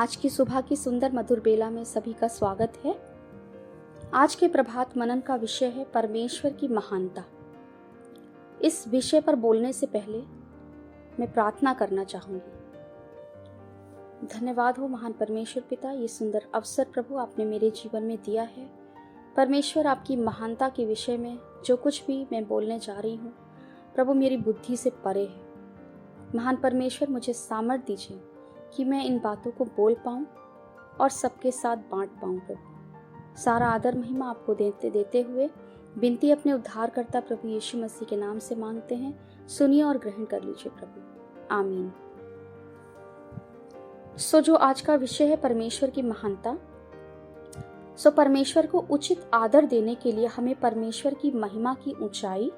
आज की सुबह की सुंदर मधुर बेला में सभी का स्वागत है। आज के प्रभात मनन का विषय है परमेश्वर की महानता। इस विषय पर बोलने से पहले मैं प्रार्थना करना चाहूंगी। धन्यवाद हो महान परमेश्वर पिता, ये सुंदर अवसर प्रभु आपने मेरे जीवन में दिया है। परमेश्वर, आपकी महानता के विषय में जो कुछ भी मैं बोलने जा रही हूँ प्रभु मेरी बुद्धि से परे है। महान परमेश्वर, मुझे सामर्थ दीजिए कि मैं इन बातों को बोल पाऊं और सबके साथ बांट पाऊं। प्रभु सारा आदर महिमा आपको देते हुए विनती अपने उद्धारकर्ता प्रभु यीशु मसीह के नाम से मांगते हैं। सुनिए और ग्रहण कर लीजिए प्रभु, आमीन। जो आज का विषय है परमेश्वर की महानता। परमेश्वर को उचित आदर देने के लिए हमें परमेश्वर की महिमा की ऊंचाई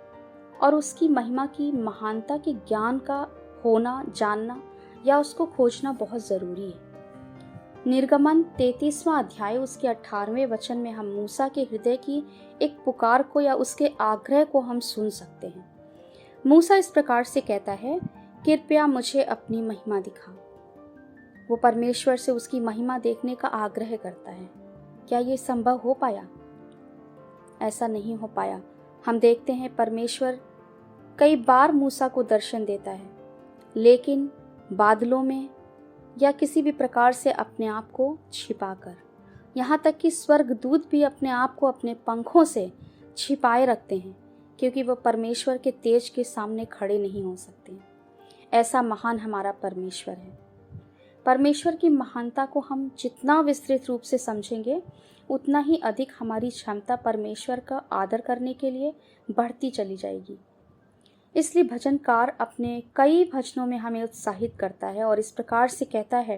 और उसकी महिमा की महानता के ज्ञान का होना, जानना या उसको खोजना बहुत जरूरी है। निर्गमन 33वां अध्याय उसके 18वें वचन में हम मूसा के हृदय की एक पुकार को या उसके आग्रह को हम सुन सकते हैं। मूसा इस प्रकार से कहता है, कृपया मुझे अपनी महिमा दिखा। वो परमेश्वर से उसकी महिमा देखने का आग्रह करता है। क्या ये संभव हो पाया? ऐसा नहीं हो पाया। हम देखते हैं परमेश्वर कई बार मूसा को दर्शन देता है, लेकिन बादलों में या किसी भी प्रकार से अपने आप को छिपाकर। यहाँ तक कि स्वर्गदूत भी अपने आप को अपने पंखों से छिपाए रखते हैं, क्योंकि वह परमेश्वर के तेज के सामने खड़े नहीं हो सकते। ऐसा महान हमारा परमेश्वर है। परमेश्वर की महानता को हम जितना विस्तृत रूप से समझेंगे उतना ही अधिक हमारी क्षमता परमेश्वर का आदर करने के लिए बढ़ती चली जाएगी। इसलिए भजनकार अपने कई भजनों में हमें उत्साहित करता है और इस प्रकार से कहता है,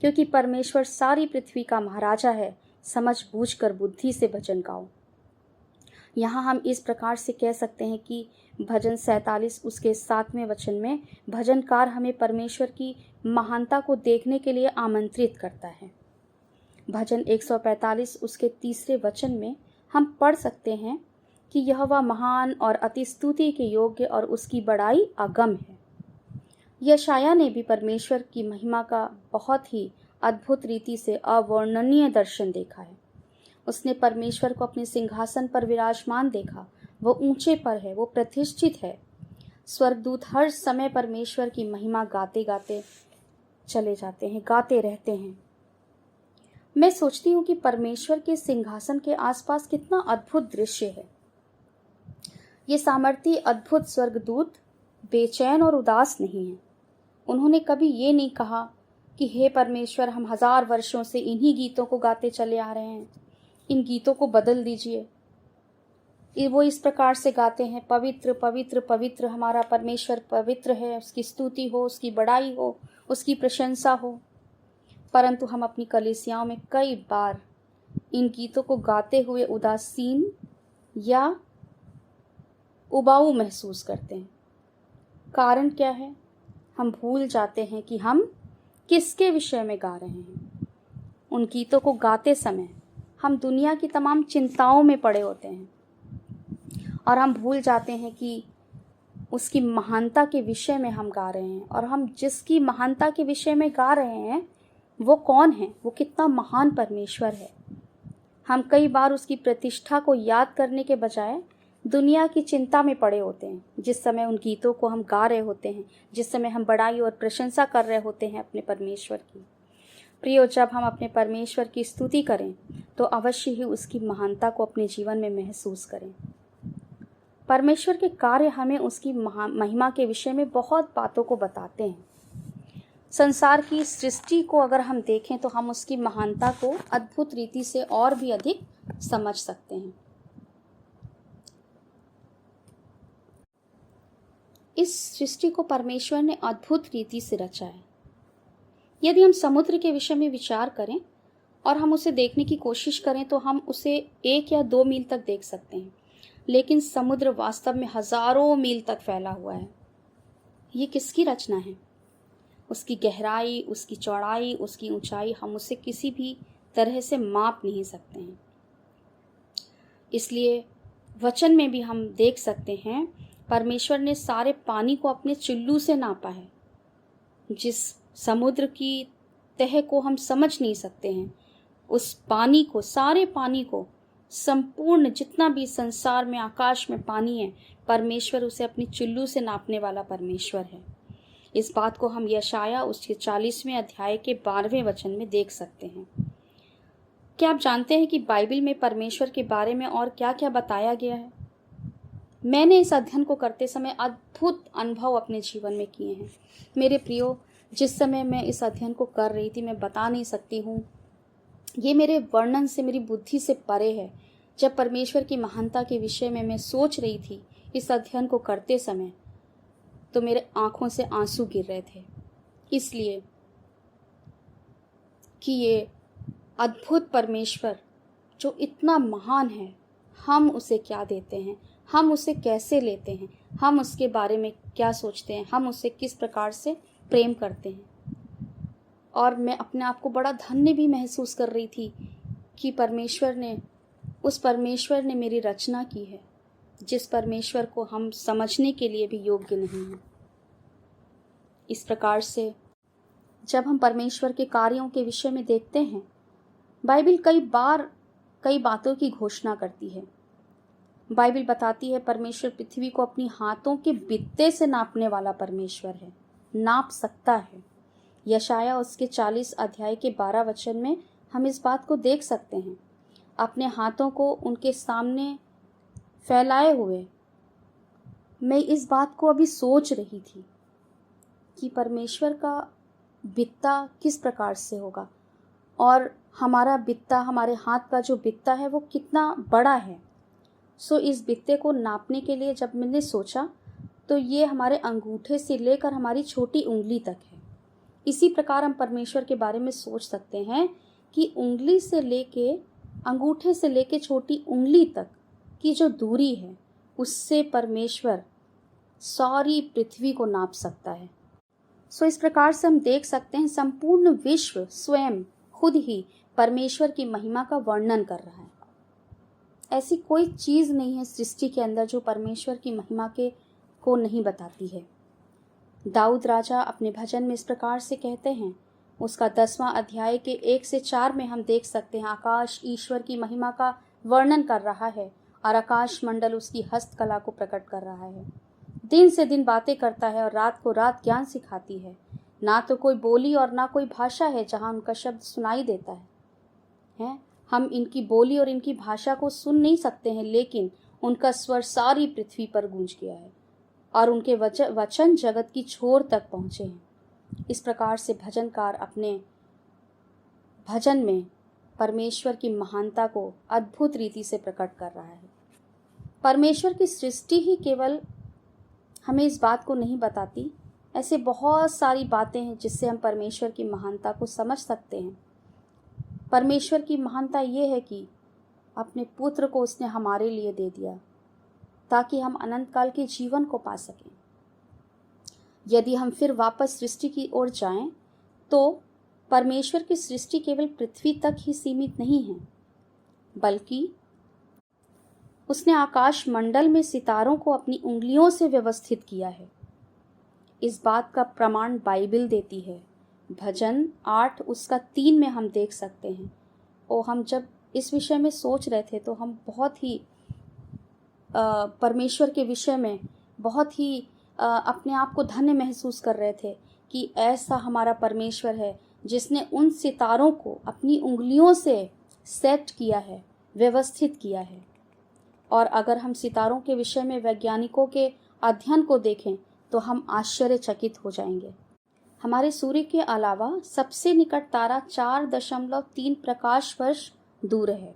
क्योंकि परमेश्वर सारी पृथ्वी का महाराजा है, समझ बूझ कर बुद्धि से भजन गाओ। यहाँ हम इस प्रकार से कह सकते हैं कि भजन 47 उसके 7वें वचन में भजनकार हमें परमेश्वर की महानता को देखने के लिए आमंत्रित करता है। भजन 145 उसके 3रे वचन में हम पढ़ सकते हैं कि यहोवा महान और अति स्तुति के योग्य और उसकी बड़ाई अगम है। यशायाह ने भी परमेश्वर की महिमा का बहुत ही अद्भुत रीति से अवर्णनीय दर्शन देखा है। उसने परमेश्वर को अपने सिंहासन पर विराजमान देखा। वो ऊंचे पर है, वो प्रतिष्ठित है। स्वर्गदूत हर समय परमेश्वर की महिमा गाते गाते चले जाते हैं, गाते रहते हैं। मैं सोचती हूँ कि परमेश्वर के सिंहासन के आसपास कितना अद्भुत दृश्य है। ये सामर्थी अद्भुत स्वर्गदूत बेचैन और उदास नहीं हैं। उन्होंने कभी ये नहीं कहा कि हे परमेश्वर, हम 1000 वर्षों से इन्हीं गीतों को गाते चले आ रहे हैं, इन गीतों को बदल दीजिए। वो इस प्रकार से गाते हैं, पवित्र पवित्र पवित्र हमारा परमेश्वर पवित्र है, उसकी स्तुति हो, उसकी बड़ाई हो, उसकी प्रशंसा हो। परंतु हम अपनी कलीसियाओं में कई बार इन गीतों को गाते हुए उदासीन या उबाऊ महसूस करते हैं। कारण क्या है? हम भूल जाते हैं कि हम किसके विषय में गा रहे हैं। उन गीतों को गाते समय हम दुनिया की तमाम चिंताओं में पड़े होते हैं और हम भूल जाते हैं कि उसकी महानता के विषय में हम गा रहे हैं। और हम जिसकी महानता के विषय में गा रहे हैं वो कौन है? वो कितना महान परमेश्वर है। हम कई बार उसकी प्रतिष्ठा को याद करने के बजाय दुनिया की चिंता में पड़े होते हैं, जिस समय उन गीतों को हम गा रहे होते हैं, जिस समय हम बड़ाई और प्रशंसा कर रहे होते हैं अपने परमेश्वर की। प्रियो, जब हम अपने परमेश्वर की स्तुति करें तो अवश्य ही उसकी महानता को अपने जीवन में महसूस करें। परमेश्वर के कार्य हमें उसकी महिमा के विषय में बहुत बातों को बताते हैं। संसार की सृष्टि को अगर हम देखें तो हम उसकी महानता को अद्भुत रीति से और भी अधिक समझ सकते हैं। इस सृष्टि को परमेश्वर ने अद्भुत रीति से रचा है। यदि हम समुद्र के विषय में विचार करें और हम उसे देखने की कोशिश करें तो हम उसे 1 या 2 मील तक देख सकते हैं, लेकिन समुद्र वास्तव में हजारों मील तक फैला हुआ है। ये किसकी रचना है? उसकी गहराई, उसकी चौड़ाई, उसकी ऊंचाई हम उसे किसी भी तरह से माप नहीं सकते हैं। इसलिए वचन में भी हम देख सकते हैं परमेश्वर ने सारे पानी को अपने चुल्लू से नापा है। जिस समुद्र की तह को हम समझ नहीं सकते हैं। उस पानी को, सारे पानी को, संपूर्ण जितना भी संसार में, आकाश में पानी है, परमेश्वर उसे अपनी चुल्लू से नापने वाला परमेश्वर है। इस बात को हम यशाया उसके 40वें अध्याय के 12वें वचन में देख सकते हैं। क्या आप जानते हैं कि बाइबल में परमेश्वर के बारे में और क्या क्या बताया गया है? मैंने इस अध्ययन को करते समय अद्भुत अनुभव अपने जीवन में किए हैं। मेरे प्रियो, जिस समय मैं इस अध्ययन को कर रही थी, मैं बता नहीं सकती हूँ, ये मेरे वर्णन से, मेरी बुद्धि से परे है। जब परमेश्वर की महानता के विषय में मैं सोच रही थी इस अध्ययन को करते समय, तो मेरे आंखों से आंसू गिर रहे थे, इसलिए कि ये अद्भुत परमेश्वर जो इतना महान है, हम उसे क्या देते हैं, हम उसे कैसे लेते हैं, हम उसके बारे में क्या सोचते हैं, हम उसे किस प्रकार से प्रेम करते हैं। और मैं अपने आप को बड़ा धन्य भी महसूस कर रही थी कि उस परमेश्वर ने मेरी रचना की है, जिस परमेश्वर को हम समझने के लिए भी योग्य नहीं हैं। इस प्रकार से जब हम परमेश्वर के कार्यों के विषय में देखते हैं, बाइबल कई बातों की घोषणा करती है। बाइबल बताती है परमेश्वर पृथ्वी को अपनी हाथों के बित्ते से नापने वाला परमेश्वर है, नाप सकता है। यशाया उसके 40 अध्याय के 12 वचन में हम इस बात को देख सकते हैं। अपने हाथों को उनके सामने फैलाए हुए मैं इस बात को अभी सोच रही थी कि परमेश्वर का बित्ता किस प्रकार से होगा, और हमारा बित्ता, हमारे हाथ का जो बित्ता है वो कितना बड़ा है। इस बित्ते को नापने के लिए जब मैंने सोचा, तो ये हमारे अंगूठे से लेकर हमारी छोटी उंगली तक है। इसी प्रकार हम परमेश्वर के बारे में सोच सकते हैं कि अंगूठे से लेके छोटी उंगली तक की जो दूरी है, उससे परमेश्वर सारी पृथ्वी को नाप सकता है। इस प्रकार से हम देख सकते हैं संपूर्ण विश्व स्वयं खुद ही परमेश्वर की महिमा का वर्णन कर रहा है। ऐसी कोई चीज़ नहीं है सृष्टि के अंदर जो परमेश्वर की महिमा को नहीं बताती है। दाऊद राजा अपने भजन में इस प्रकार से कहते हैं, उसका 10वां अध्याय के 1 से 4 में हम देख सकते हैं, आकाश ईश्वर की महिमा का वर्णन कर रहा है और आकाश मंडल उसकी हस्तकला को प्रकट कर रहा है। दिन से दिन बातें करता है और रात को रात ज्ञान सिखाती है। ना तो कोई बोली और ना कोई भाषा है जहाँ उनका शब्द सुनाई देता है। हम इनकी बोली और इनकी भाषा को सुन नहीं सकते हैं, लेकिन उनका स्वर सारी पृथ्वी पर गूंज गया है और उनके वचन जगत की छोर तक पहुँचे हैं। इस प्रकार से भजनकार अपने भजन में परमेश्वर की महानता को अद्भुत रीति से प्रकट कर रहा है। परमेश्वर की सृष्टि ही केवल हमें इस बात को नहीं बताती, ऐसे बहुत सारी बातें हैं जिससे हम परमेश्वर की महानता को समझ सकते हैं। परमेश्वर की महानता ये है कि अपने पुत्र को उसने हमारे लिए दे दिया ताकि हम अनंत काल के जीवन को पा सकें। यदि हम फिर वापस सृष्टि की ओर जाएं, तो परमेश्वर की सृष्टि केवल पृथ्वी तक ही सीमित नहीं है, बल्कि उसने आकाश मंडल में सितारों को अपनी उंगलियों से व्यवस्थित किया है। इस बात का प्रमाण बाइबल देती है। भजन 8 उसका 3 में हम देख सकते हैं। और हम जब इस विषय में सोच रहे थे, तो हम बहुत ही परमेश्वर के विषय में बहुत ही अपने आप को धन्य महसूस कर रहे थे कि ऐसा हमारा परमेश्वर है जिसने उन सितारों को अपनी उंगलियों से सेट किया है, व्यवस्थित किया है। और अगर हम सितारों के विषय में वैज्ञानिकों के अध्ययन को देखें, तो हम आश्चर्यचकित हो जाएंगे। हमारे सूर्य के अलावा सबसे निकट तारा 4.3 प्रकाश वर्ष दूर है,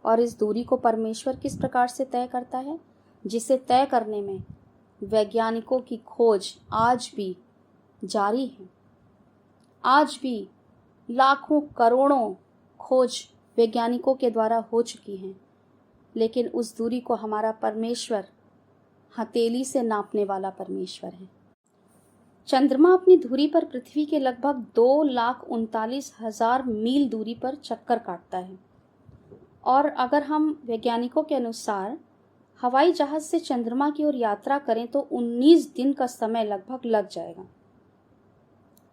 और इस दूरी को परमेश्वर किस प्रकार से तय करता है, जिसे तय करने में वैज्ञानिकों की खोज आज भी जारी है। आज भी लाखों करोड़ों खोज वैज्ञानिकों के द्वारा हो चुकी हैं, लेकिन उस दूरी को हमारा परमेश्वर हथेली से नापने वाला परमेश्वर है। चंद्रमा अपनी धुरी पर पृथ्वी के लगभग 2,39,000 मील दूरी पर चक्कर काटता है, और अगर हम वैज्ञानिकों के अनुसार हवाई जहाज से चंद्रमा की ओर यात्रा करें तो 19 दिन का समय लगभग लग जाएगा।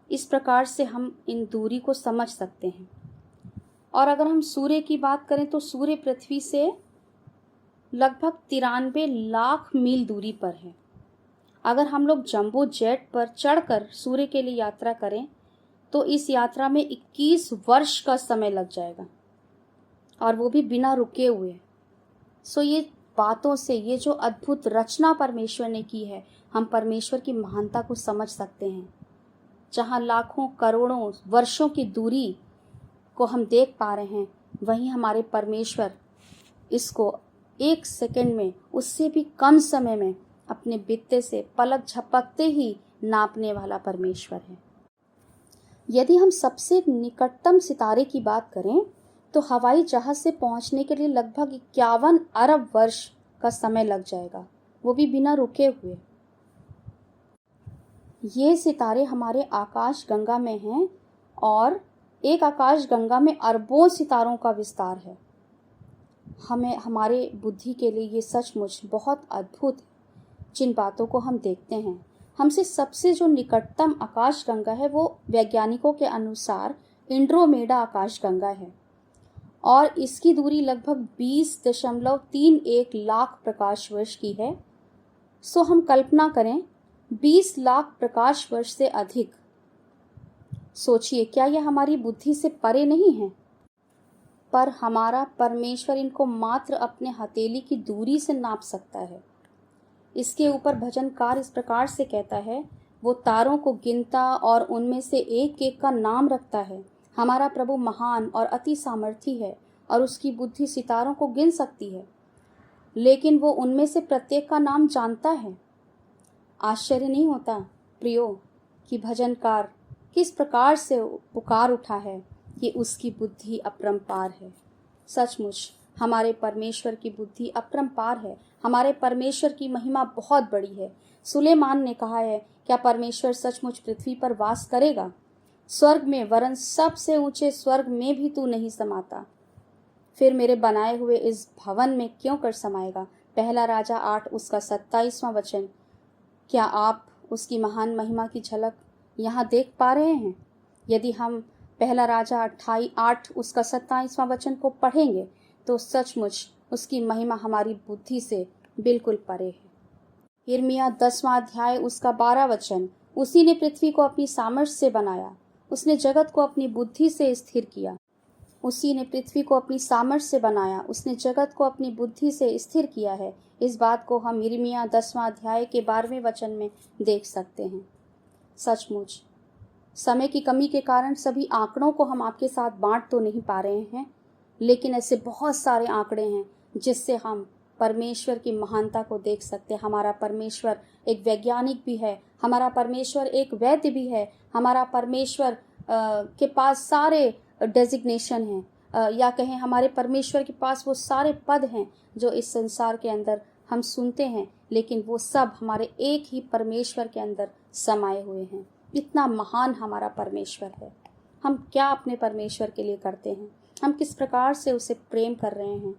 इस प्रकार से हम इन दूरी को समझ सकते हैं। और अगर हम सूर्य की बात करें तो सूर्य पृथ्वी से लगभग 93 लाख मील दूरी पर है। अगर हम लोग जंबो जेट पर चढ़कर सूर्य के लिए यात्रा करें तो इस यात्रा में 21 वर्ष का समय लग जाएगा, और वो भी बिना रुके हुए। सो ये बातों से, ये जो अद्भुत रचना परमेश्वर ने की है, हम परमेश्वर की महानता को समझ सकते हैं। जहाँ लाखों करोड़ों वर्षों की दूरी को हम देख पा रहे हैं, वहीं हमारे परमेश्वर इसको 1 सेकंड में, उससे भी कम समय में, अपने बित्ते से पलक झपकते ही नापने वाला परमेश्वर है। यदि हम सबसे निकटतम सितारे की बात करें तो हवाई जहाज से पहुंचने के लिए लगभग 51 अरब वर्ष का समय लग जाएगा, वो भी बिना रुके हुए। ये सितारे हमारे आकाश गंगा में हैं, और एक आकाश गंगा में अरबों सितारों का विस्तार है। हमें, हमारे बुद्धि के लिए ये सचमुच बहुत अद्भुत है जिन बातों को हम देखते हैं। हमसे सबसे जो निकटतम आकाश गंगा है वो वैज्ञानिकों के अनुसार एंड्रोमेडा आकाश गंगा है, और इसकी दूरी लगभग 20.31 लाख प्रकाश वर्ष की है। सो हम कल्पना करें, 20 लाख प्रकाश वर्ष से अधिक। सोचिए, क्या यह हमारी बुद्धि से परे नहीं है? पर हमारा परमेश्वर इनको मात्र अपने हथेली की दूरी से नाप सकता है। इसके ऊपर भजनकार इस प्रकार से कहता है, वो तारों को गिनता और उनमें से एक एक का नाम रखता है। हमारा प्रभु महान और अति सामर्थी है, और उसकी बुद्धि सितारों को गिन सकती है, लेकिन वो उनमें से प्रत्येक का नाम जानता है। आश्चर्य नहीं होता प्रियो कि भजनकार किस प्रकार से पुकार उठा है कि उसकी बुद्धि अपरंपार है। सचमुच हमारे परमेश्वर की बुद्धि अपरंपार है। हमारे परमेश्वर की महिमा बहुत बड़ी है। सुलेमान ने कहा है, क्या परमेश्वर सचमुच पृथ्वी पर वास करेगा? स्वर्ग में, वरन सबसे ऊंचे स्वर्ग में भी तू नहीं समाता। फिर मेरे बनाए हुए इस भवन में क्यों कर समाएगा? पहला राजा 8 उसका 27वां वचन। क्या आप उसकी महान महिमा की झलक यहाँ देख पा रहे हैं? यदि हम पहला राजा 8 उसका 27वां वचन को पढ़ेंगे तो सचमुच उसकी महिमा हमारी बुद्धि से बिल्कुल परे है। यिर्मयाह 10वां अध्याय उसका 12 वचन। उसी ने पृथ्वी को अपनी सामर्थ्य से बनाया, उसने जगत को अपनी बुद्धि से स्थिर किया। उसी ने पृथ्वी को अपनी सामर्थ्य से बनाया, उसने जगत को अपनी बुद्धि से स्थिर किया है। इस बात को हम यिर्मयाह 10वां अध्याय के 12वें वचन में देख सकते हैं। सचमुच समय की कमी के कारण सभी आंकड़ों को हम आपके साथ बांट तो नहीं पा रहे हैं, लेकिन ऐसे बहुत सारे आंकड़े हैं जिससे हम परमेश्वर की महानता को देख सकते हैं। हमारा परमेश्वर एक वैज्ञानिक भी है, हमारा परमेश्वर एक वैद्य भी है, हमारा परमेश्वर के पास सारे डेजिग्नेशन हैं, या कहें हमारे परमेश्वर के पास वो सारे पद हैं जो इस संसार के अंदर हम सुनते हैं, लेकिन वो सब हमारे एक ही परमेश्वर के अंदर समाये हुए हैं। इतना महान हमारा परमेश्वर है। हम क्या अपने परमेश्वर के लिए करते हैं? हम किस प्रकार से उसे प्रेम कर रहे हैं?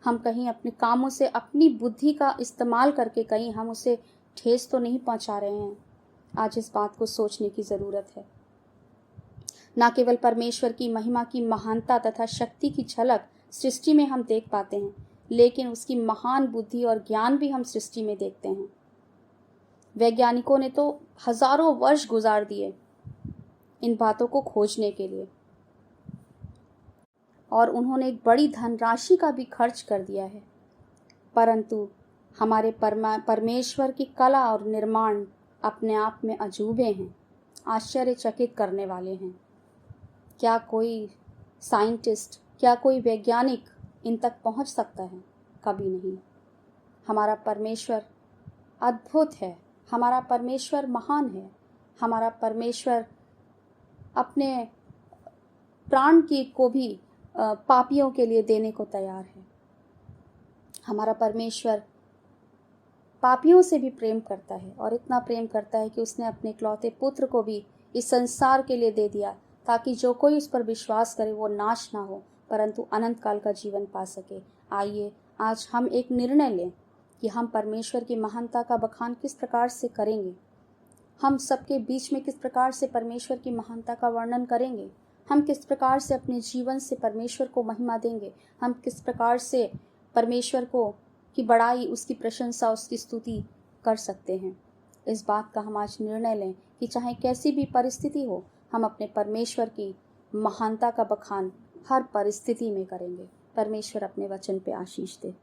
हम कहीं अपने कामों से, अपनी बुद्धि का इस्तेमाल करके कहीं हम उसे ठेस तो नहीं पहुंचा रहे हैं? आज इस बात को सोचने की ज़रूरत है। न केवल परमेश्वर की महिमा की महानता तथा शक्ति की झलक सृष्टि में हम देख पाते हैं, लेकिन उसकी महान बुद्धि और ज्ञान भी हम सृष्टि में देखते हैं। वैज्ञानिकों ने तो हजारों वर्ष गुजार दिए इन बातों को खोजने के लिए, और उन्होंने एक बड़ी धनराशि का भी खर्च कर दिया है, परंतु हमारे परमेश्वर की कला और निर्माण अपने आप में अजूबे हैं, आश्चर्यचकित करने वाले हैं। क्या कोई साइंटिस्ट, क्या कोई वैज्ञानिक इन तक पहुंच सकता है? कभी नहीं। हमारा परमेश्वर अद्भुत है, हमारा परमेश्वर महान है, हमारा परमेश्वर अपने प्राण की को भी पापियों के लिए देने को तैयार है। हमारा परमेश्वर पापियों से भी प्रेम करता है, और इतना प्रेम करता है कि उसने अपने इकलौते पुत्र को भी इस संसार के लिए दे दिया, ताकि जो कोई उस पर विश्वास करे वो नाश ना हो परंतु अनंत काल का जीवन पा सके। आइए आज हम एक निर्णय लें कि हम परमेश्वर की महानता का बखान किस प्रकार से करेंगे। हम सबके बीच में किस प्रकार से परमेश्वर की महानता का वर्णन करेंगे, हम किस प्रकार से अपने जीवन से परमेश्वर को महिमा देंगे, हम किस प्रकार से परमेश्वर को की बड़ाई, उसकी प्रशंसा, उसकी स्तुति कर सकते हैं। इस बात का हम आज निर्णय लें कि चाहे कैसी भी परिस्थिति हो, हम अपने परमेश्वर की महानता का बखान हर परिस्थिति में करेंगे। परमेश्वर अपने वचन पे आशीष दे।